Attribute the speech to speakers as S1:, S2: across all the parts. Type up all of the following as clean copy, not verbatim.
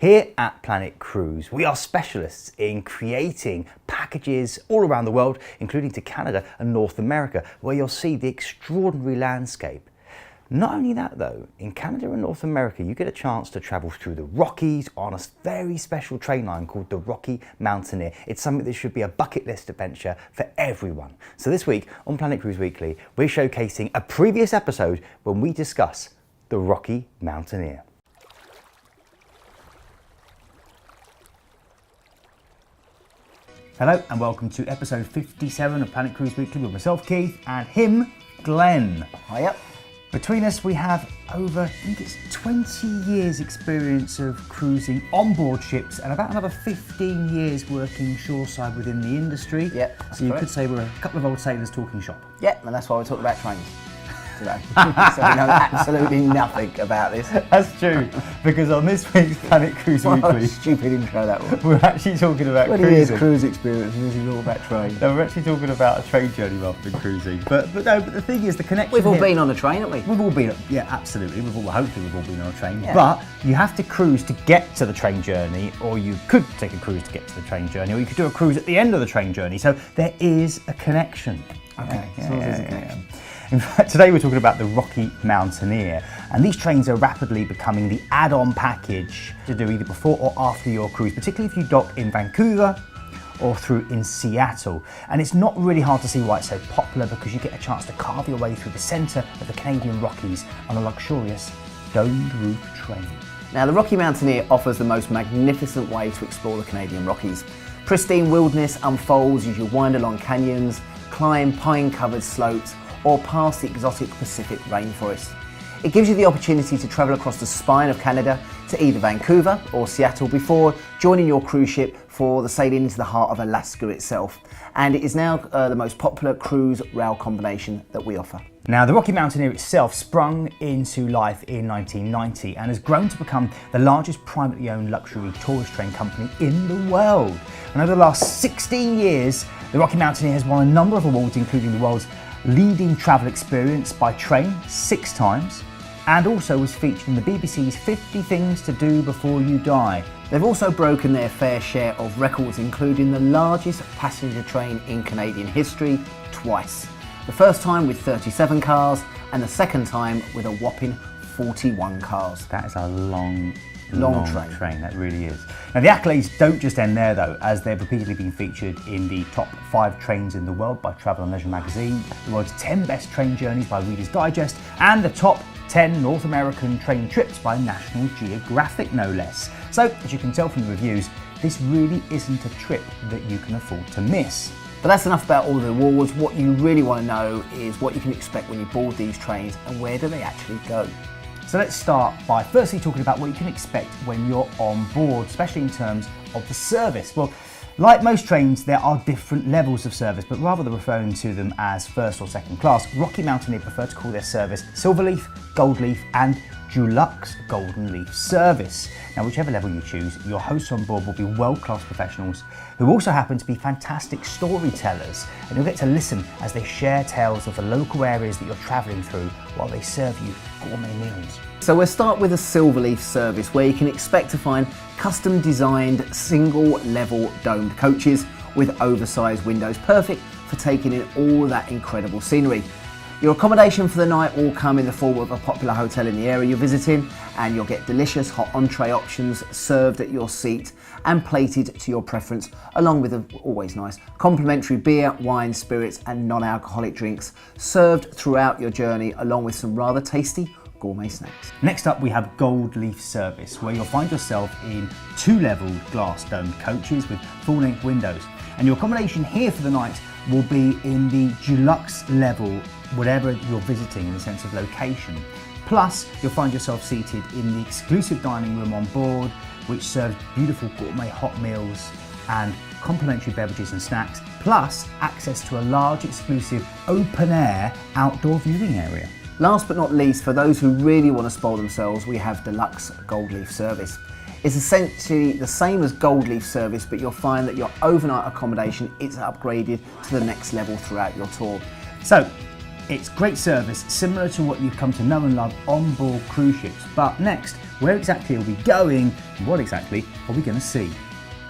S1: Here at Planet Cruise, we are specialists in creating packages all around the world, including to Canada and North America, where you'll see the extraordinary landscape. Not only that though, in Canada and North America, you get a chance to travel through the Rockies on a very special train line called the Rocky Mountaineer. It's something that should be a bucket list adventure for everyone. So this week on Planet Cruise Weekly, we're showcasing a previous episode when we discuss the Rocky Mountaineer. Hello and welcome to episode 57 of Planet Cruise Weekly with myself, Keith, and him, Glenn.
S2: Hiya.
S1: Between us we have over, I think it's 20 years experience of cruising on board ships and about another 15 years working shoreside within the industry.
S2: Yep,
S1: so you
S2: correct.
S1: Could say we're a couple of old sailors talking shop.
S2: Yeah, and that's why we're talking about trains today. So we know absolutely nothing about this.
S1: That's true, because on this week's Planet Cruise
S2: What
S1: Weekly,
S2: a stupid intro that was.
S1: we're actually talking about
S2: 20 years
S1: cruising.
S2: cruise experience and this is all about trains.
S1: No, we're actually talking about a train journey rather than cruising. But the thing is, the connection
S2: We've all
S1: here,
S2: been on a train, haven't we?
S1: We've all been, yeah, absolutely. Hopefully we've all been on a train.
S2: Yeah.
S1: But you have to cruise to get to the train journey, or you could take a cruise to get to the train journey, or you could do a cruise at the end of the train journey. So there is a connection.
S2: Okay, so there's a connection.
S1: In fact, today we're talking about the Rocky Mountaineer, and these trains are rapidly becoming the add-on package to do either before or after your cruise, particularly if you dock in Vancouver or through in Seattle. And it's not really hard to see why it's so popular, because you get a chance to carve your way through the centre of the Canadian Rockies on a luxurious domed roof train.
S2: Now, the Rocky Mountaineer offers the most magnificent way to explore the Canadian Rockies. Pristine wilderness unfolds as you wind along canyons, climb pine-covered slopes, or past the exotic Pacific rainforest. It gives you the opportunity to travel across the spine of Canada to either Vancouver or Seattle before joining your cruise ship for the sailing into the heart of Alaska itself. And it is now the most popular cruise rail combination that we offer.
S1: Now, the Rocky Mountaineer itself sprung into life in 1990 and has grown to become the largest privately owned luxury tourist train company in the world. And over the last 16 years, the Rocky Mountaineer has won a number of awards, including the world's leading travel experience by train 6 times, and also was featured in the BBC's 50 Things to Do Before You Die.
S2: They've also broken their fair share of records, including the largest passenger train in Canadian history twice. The first time with 37 cars and the second time with a whopping 41 cars.
S1: That is a long train, that really is. Now, the accolades don't just end there though, as they've repeatedly been featured in the top 5 trains in the world by Travel and Leisure magazine, the world's 10 best train journeys by Reader's Digest, and the top 10 North American train trips by National Geographic, no less. So, as you can tell from the reviews, this really isn't a trip that you can afford to miss.
S2: But that's enough about all the awards. What you really want to know is what you can expect when you board these trains and where do they actually go.
S1: So let's start by firstly talking about what you can expect when you're on board, especially in terms of the service. Well, like most trains, there are different levels of service, but rather than referring to them as first or second class, Rocky Mountaineer prefer to call their service Silverleaf, Goldleaf, and Deluxe Golden Leaf service. Now, whichever level you choose, your hosts on board will be world-class professionals who also happen to be fantastic storytellers, and you'll get to listen as they share tales of the local areas that you're travelling through while they serve you gourmet meals.
S2: So we'll start with a Silverleaf service, where you can expect to find custom designed single level domed coaches with oversized windows, perfect for taking in all that incredible scenery. Your accommodation for the night will come in the form of a popular hotel in the area you're visiting, and you'll get delicious hot entree options served at your seat and plated to your preference, along with always nice complimentary beer, wine, spirits and non-alcoholic drinks served throughout your journey, along with some rather tasty gourmet snacks.
S1: Next up, we have Gold Leaf service, where you'll find yourself in 2-leveled glass domed coaches with full-length windows, and your accommodation here for the night will be in the deluxe level, whatever you're visiting in the sense of location. Plus, you'll find yourself seated in the exclusive dining room on board, which serves beautiful gourmet hot meals and complimentary beverages and snacks, plus access to a large exclusive open-air outdoor viewing area.
S2: Last but not least, for those who really want to spoil themselves, we have Deluxe Gold Leaf service. It's essentially the same as Gold Leaf service, but you'll find that your overnight accommodation is upgraded to the next level throughout your tour.
S1: So, it's great service, similar to what you've come to know and love on board cruise ships. But next, where exactly are we going and what exactly are we going to see.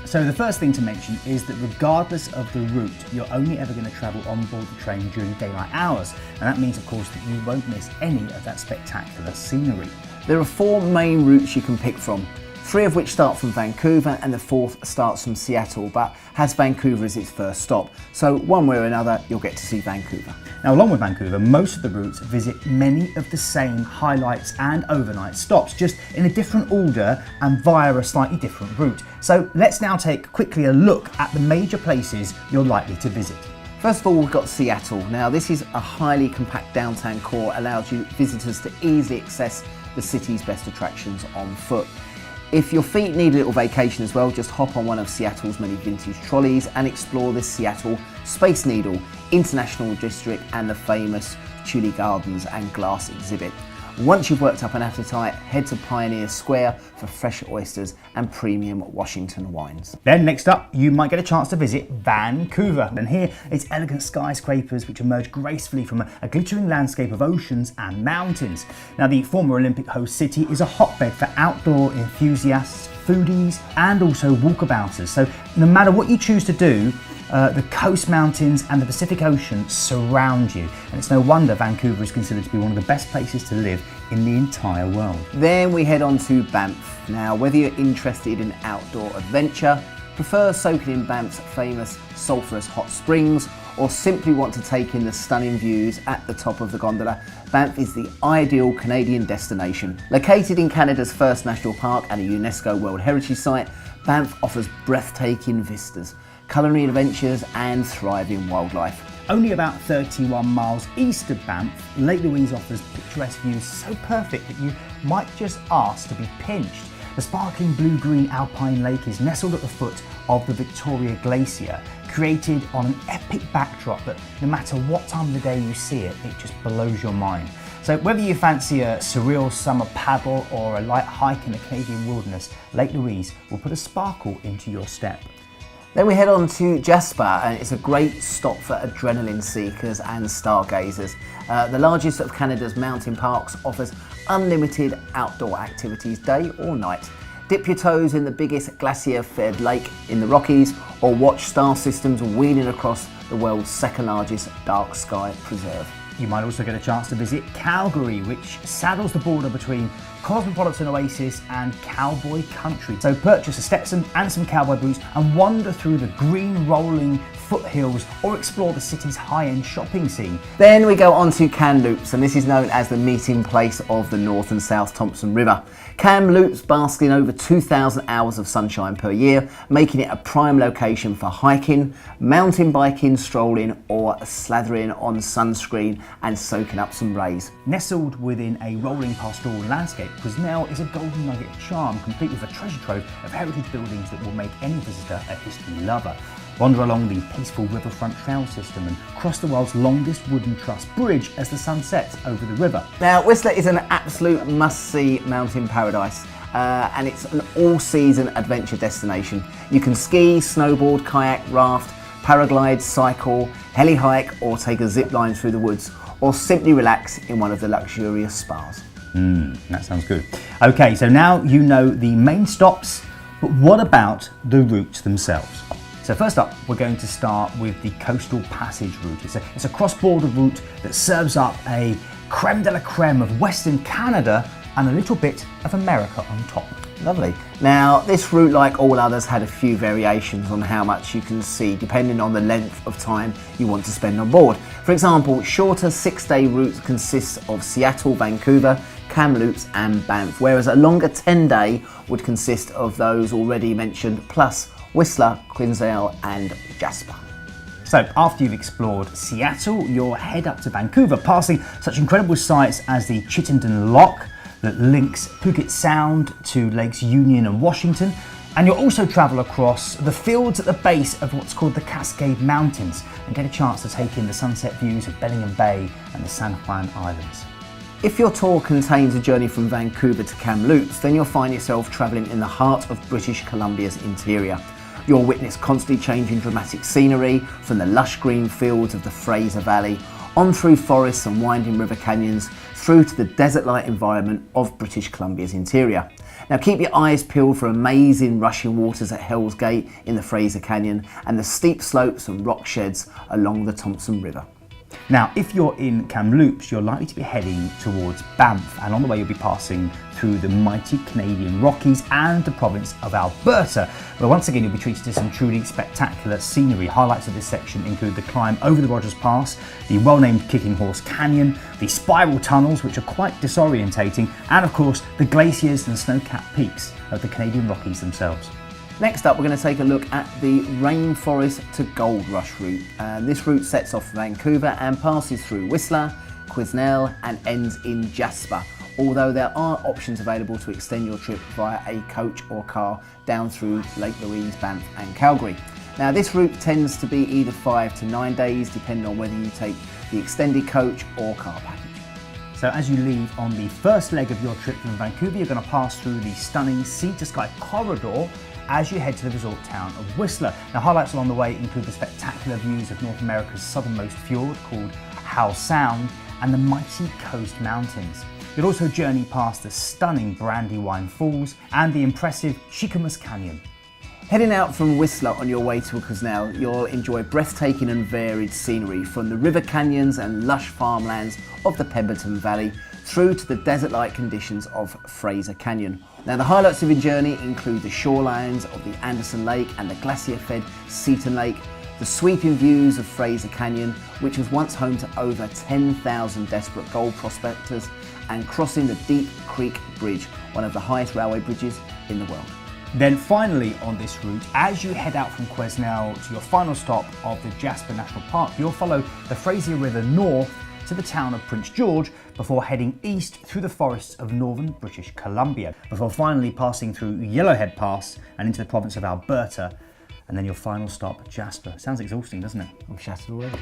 S1: So the first thing to mention is that regardless of the route, you're only ever going to travel on board the train during daylight hours. And that means, of course, that you won't miss any of that spectacular scenery.
S2: There are 4 main routes you can pick from, 3 of which start from Vancouver and the 4th starts from Seattle, but has Vancouver as its first stop. So one way or another, you'll get to see Vancouver.
S1: Now, along with Vancouver, most of the routes visit many of the same highlights and overnight stops, just in a different order and via a slightly different route. So let's now take quickly a look at the major places you're likely to visit.
S2: First of all, we've got Seattle. Now, this is a highly compact downtown core, allows you visitors to easily access the city's best attractions on foot. If your feet need a little vacation as well, just hop on one of Seattle's many vintage trolleys and explore this Seattle Space Needle, International District and the famous Tulip Gardens and Glass exhibit. Once you've worked up an appetite, head to Pioneer Square for fresh oysters and premium Washington wines.
S1: Then next up, you might get a chance to visit Vancouver. And here it's elegant skyscrapers which emerge gracefully from a glittering landscape of oceans and mountains. Now, the former Olympic host city is a hotbed for outdoor enthusiasts, foodies and also walkabouters. So no matter what you choose to do, the coast mountains and the Pacific Ocean surround you, and it's no wonder Vancouver is considered to be one of the best places to live in the entire world.
S2: Then we head on to Banff. Now, whether you're interested in outdoor adventure, prefer soaking in Banff's famous sulphurous hot springs, or simply want to take in the stunning views at the top of the gondola, Banff is the ideal Canadian destination. Located in Canada's first national park and a UNESCO World Heritage Site, Banff offers breathtaking vistas, culinary adventures and thriving wildlife.
S1: Only about 31 miles east of Banff, Lake Louise offers picturesque views so perfect that you might just ask to be pinched. The sparkling blue-green alpine lake is nestled at the foot of the Victoria Glacier, created on an epic backdrop that no matter what time of the day you see it, it just blows your mind. So whether you fancy a surreal summer paddle or a light hike in the Canadian wilderness, Lake Louise will put a sparkle into your step.
S2: Then we head on to Jasper, and it's a great stop for adrenaline seekers and stargazers. The largest of Canada's mountain parks offers unlimited outdoor activities day or night. Dip your toes in the biggest glacier-fed lake in the Rockies, or watch star systems wheeling across the world's second largest dark sky preserve.
S1: You might also get a chance to visit Calgary, which saddles the border between cosmopolitan oasis and cowboy country. So purchase a Stetson and some cowboy boots and wander through the green rolling foothills or explore the city's high-end shopping scene.
S2: Then we go on to Kamloops, and this is known as the meeting place of the North and South Thompson River. Kamloops basks in over 2,000 hours of sunshine per year, making it a prime location for hiking, mountain biking, strolling or slathering on sunscreen and soaking up some rays.
S1: Nestled within a rolling pastoral landscape, Quesnel is a golden nugget of charm, complete with a treasure trove of heritage buildings that will make any visitor a history lover. Wander along the peaceful riverfront trail system and cross the world's longest wooden truss bridge as the sun sets over the river.
S2: Now, Whistler is an absolute must-see mountain paradise, and it's an all-season adventure destination. You can ski, snowboard, kayak, raft, paraglide, cycle, heli hike, or take a zip line through the woods, or simply relax in one of the luxurious spas.
S1: That sounds good. Okay, so now you know the main stops, but what about the routes themselves? So first up, we're going to start with the Coastal Passage route. It's a cross-border route that serves up a creme de la creme of Western Canada and a little bit of America on top.
S2: Lovely. Now, this route, like all others, had a few variations on how much you can see, depending on the length of time you want to spend on board. For example, shorter 6-day routes consist of Seattle, Vancouver, Kamloops and Banff, whereas a longer 10-day would consist of those already mentioned, plus Whistler, Quesnel and Jasper.
S1: So after you've explored Seattle, you'll head up to Vancouver, passing such incredible sights as the Chittenden Lock that links Puget Sound to Lakes Union and Washington. And you'll also travel across the fields at the base of what's called the Cascade Mountains and get a chance to take in the sunset views of Bellingham Bay and the San Juan Islands.
S2: If your tour contains a journey from Vancouver to Kamloops, then you'll find yourself travelling in the heart of British Columbia's interior. You'll witness constantly changing dramatic scenery from the lush green fields of the Fraser Valley, on through forests and winding river canyons, through to the desert-like environment of British Columbia's interior. Now keep your eyes peeled for amazing rushing waters at Hell's Gate in the Fraser Canyon and the steep slopes and rock sheds along the Thompson River.
S1: Now, if you're in Kamloops, you're likely to be heading towards Banff, and on the way you'll be passing through the mighty Canadian Rockies and the province of Alberta, where once again you'll be treated to some truly spectacular scenery. Highlights of this section include the climb over the Rogers Pass, the well-named Kicking Horse Canyon, the spiral tunnels, which are quite disorientating, and of course the glaciers and snow-capped peaks of the Canadian Rockies themselves.
S2: Next up, we're going to take a look at the Rainforest to Gold Rush route. This route sets off from Vancouver and passes through Whistler, Quesnel and ends in Jasper, although there are options available to extend your trip via a coach or car down through Lake Louise, Banff and Calgary. Now this route tends to be either 5 to 9 days depending on whether you take the extended coach or car package.
S1: So as you leave on the first leg of your trip from Vancouver, you're going to pass through the stunning Sea to Sky corridor as you head to the resort town of Whistler. Now highlights along the way include the spectacular views of North America's southernmost fjord called Howe Sound and the mighty Coast Mountains. You'll also journey past the stunning Brandywine Falls and the impressive Chickamus Canyon.
S2: Heading out from Whistler on your way to Quesnel, you'll enjoy breathtaking and varied scenery from the river canyons and lush farmlands of the Pemberton Valley through to the desert-like conditions of Fraser Canyon. Now the highlights of your journey include the shorelines of the Anderson Lake and the glacier-fed Seton Lake, the sweeping views of Fraser Canyon, which was once home to over 10,000 desperate gold prospectors, and crossing the Deep Creek Bridge, one of the highest railway bridges in the world.
S1: Then finally on this route, as you head out from Quesnel to your final stop of the Jasper National Park, you'll follow the Fraser River north to the town of Prince George before heading east through the forests of northern British Columbia, before finally passing through Yellowhead Pass and into the province of Alberta, and then your final stop, Jasper. Sounds exhausting, doesn't it?
S2: I'm shattered already.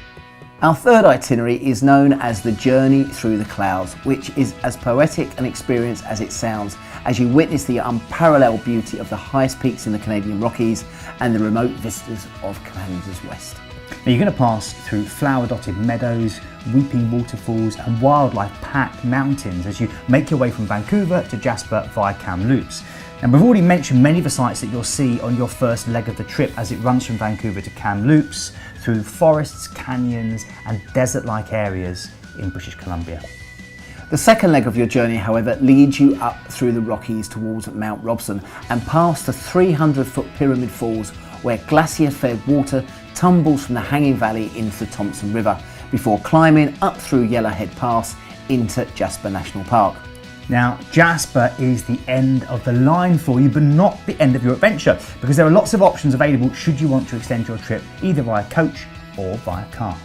S2: Our third itinerary is known as the Journey Through the Clouds, which is as poetic an experience as it sounds, as you witness the unparalleled beauty of the highest peaks in the Canadian Rockies and the remote vistas of Canada's west.
S1: Now you're going to pass through flower-dotted meadows, weeping waterfalls and wildlife-packed mountains as you make your way from Vancouver to Jasper via Kamloops. And we've already mentioned many of the sights that you'll see on your first leg of the trip as it runs from Vancouver to Kamloops through forests, canyons and desert-like areas in British Columbia.
S2: The second leg of your journey, however, leads you up through the Rockies towards Mount Robson and past the 300-foot Pyramid Falls, where glacier-fed water tumbles from the hanging valley into the Thompson River before climbing up through Yellowhead Pass into Jasper National Park.
S1: Now, Jasper is the end of the line for you, but not the end of your adventure, because there are lots of options available should you want to extend your trip either via coach or via car.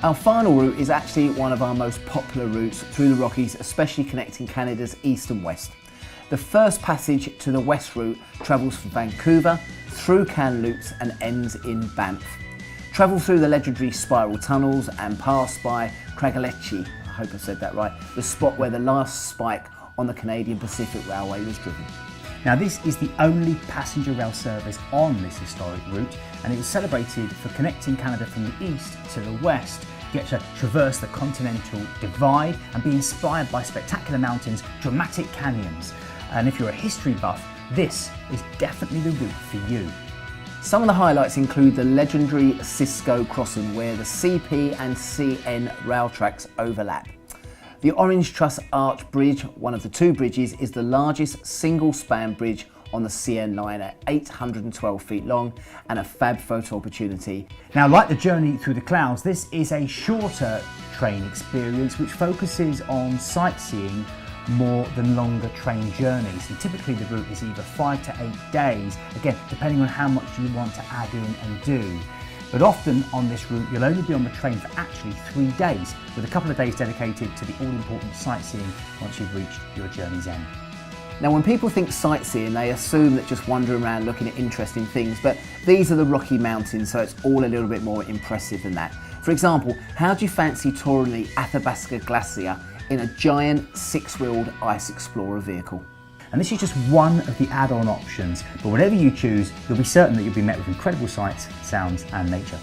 S2: Our final route is actually one of our most popular routes through the Rockies, especially connecting Canada's east and west. The first passage to the west route travels from Vancouver through Kamloops and ends in Banff. Travel through the legendary spiral tunnels and pass by Craigalechy, I hope I said that right, the spot where the last spike on the Canadian Pacific Railway was driven.
S1: Now this is the only passenger rail service on this historic route, and it was celebrated for connecting Canada from the east to the west. You get to traverse the continental divide and be inspired by spectacular mountains, dramatic canyons. And if you're a history buff, this is definitely the route for you.
S2: Some of the highlights include the legendary Cisco crossing where the CP and CN rail tracks overlap. The Orange Truss Arch Bridge, one of the two bridges, is the largest single-span bridge on the CN line at 812 feet long and a fab photo opportunity.
S1: Now, like the Journey Through the Clouds, this is a shorter train experience which focuses on sightseeing more than longer train journeys, and typically the route is either 5 to 8 days, again depending on how much you want to add in and do. But often on this route you'll only be on the train for actually 3 days, with a couple of days dedicated to the all-important sightseeing once you've reached your journey's end.
S2: Now when people think sightseeing, they assume that just wandering around looking at interesting things, but these are the Rocky Mountains, so it's all a little bit more impressive than that. For example, how do you fancy touring the Athabasca Glacier in a giant 6-wheeled Ice Explorer vehicle?
S1: And this is just one of the add-on options, but whatever you choose, you'll be certain that you'll be met with incredible sights, sounds and nature.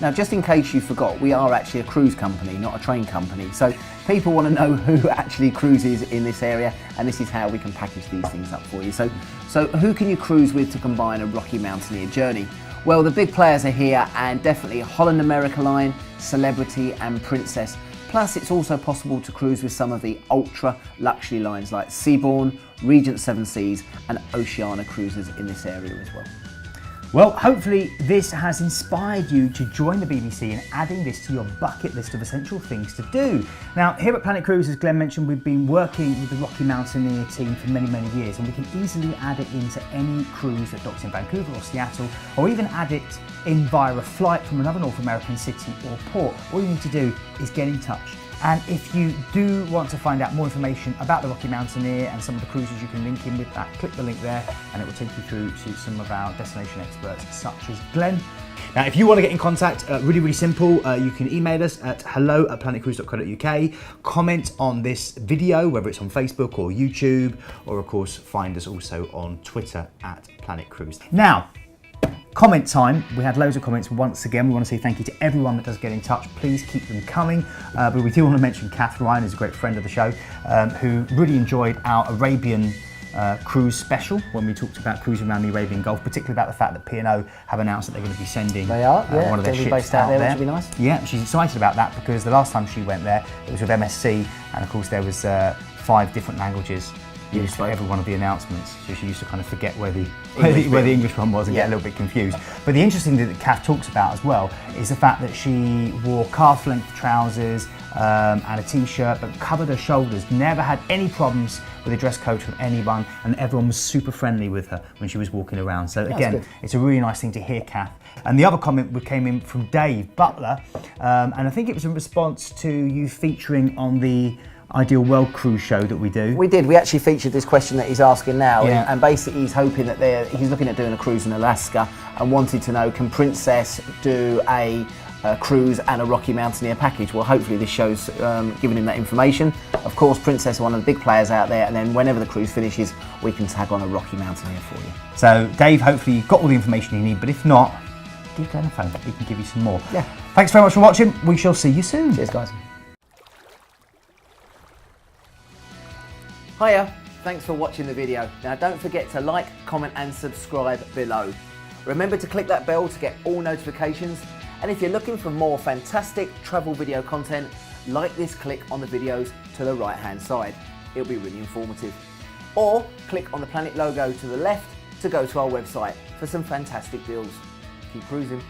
S2: Now just in case you forgot, we are actually a cruise company, not a train company, so People want to know who actually cruises in this area, and this is how we can package these things up for you. So who can you cruise with to combine a Rocky Mountaineer journey? Well, the big players are here, and definitely Holland America Line, Celebrity and Princess. Plus, it's also possible to cruise with some of the ultra luxury lines like Seabourn, Regent Seven Seas and Oceania cruises in this area as well.
S1: Well, hopefully this has inspired you to join the BBC in adding this to your bucket list of essential things to do. Now, here at Planet Cruise, as Glenn mentioned, we've been working with the Rocky Mountaineer team for many, many years, and we can easily add it into any cruise that docks in Vancouver or Seattle, or even add it in via a flight from another North American city or port. All you need to do is get in touch. And if you do want to find out more information about the Rocky Mountaineer and some of the cruises you can link in with that, click the link there and it will take you through to some of our destination experts such as Glenn. Now, if you want to get in contact, really simple, you can email us at hello@planetcruise.co.uk, comment on this video, whether it's on Facebook or YouTube, or of course find us also on Twitter at Planet Cruise. Now, comment time. We had loads of comments once again. We want to say thank you to everyone that does get in touch. Please keep them coming. But we do want to mention Kath Ryan, who's a great friend of the show, who really enjoyed our Arabian cruise special when we talked about cruising around the Arabian Gulf, particularly about the fact that P&O have announced that they're going to be sending one of their ships
S2: based out there,
S1: there.
S2: which would be nice.
S1: Yeah, she's excited about that because the last time she went there, it was with MSC, and of course there was 5 different languages used for every one of the announcements, so she used to kind of forget where the English one was and get a little bit confused. But the interesting thing that Kath talks about as well is the fact that she wore calf-length trousers and a t-shirt, but covered her shoulders, never had any problems with a dress code from anyone, and everyone was super friendly with her when she was walking around. So again, it's a really nice thing to hear, Kath. And the other comment came in from Dave Butler, and I think it was in response to you featuring on the Ideal World Cruise show that we do.
S2: We did. We actually featured this question that he's asking now, and basically he's hoping that he's looking at doing a cruise in Alaska and wanted to know, can Princess do a cruise and a Rocky Mountaineer package? Well, hopefully this show's giving him that information. Of course, Princess are one of the big players out there, and then whenever the cruise finishes, we can tag on a Rocky Mountaineer for you.
S1: So, Dave, hopefully you've got all the information you need, but if not, give Glenn a phone. He can give you some more.
S2: Yeah.
S1: Thanks very much for watching. We shall see you soon.
S2: Cheers, guys. Hiya, thanks for watching the video. Now don't forget to like, comment and subscribe below. Remember to click that bell to get all notifications, and if you're looking for more fantastic travel video content, like this click on the videos to the right hand side. It'll be really informative. Or click on the Planet logo to the left to go to our website for some fantastic deals. Keep cruising.